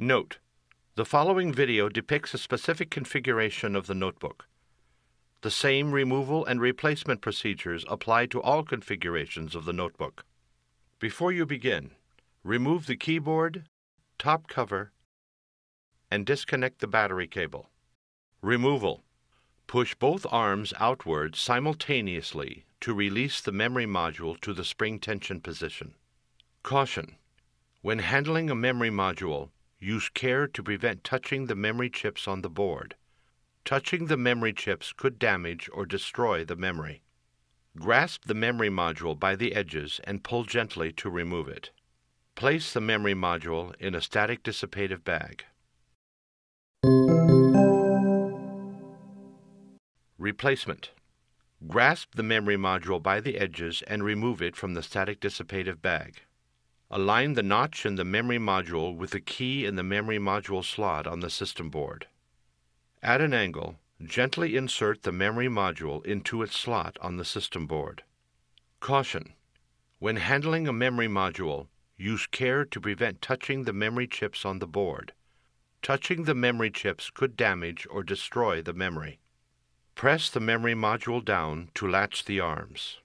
Note: the following video depicts a specific configuration of the notebook. The same removal and replacement procedures apply to all configurations of the notebook. Before you begin, remove the keyboard, top cover, and disconnect the battery cable. Removal: push both arms outward simultaneously to release the memory module to the spring tension position. Caution: when handling a memory module, use care to prevent touching the memory chips on the board. Touching the memory chips could damage or destroy the memory. Grasp the memory module by the edges and pull gently to remove it. Place the memory module in a static dissipative bag. Replacement: grasp the memory module by the edges and remove it from the static dissipative bag. Align the notch in the memory module with the key in the memory module slot on the system board. At an angle, gently insert the memory module into its slot on the system board. Caution: when handling a memory module, use care to prevent touching the memory chips on the board. Touching the memory chips could damage or destroy the memory. Press the memory module down to latch the arms.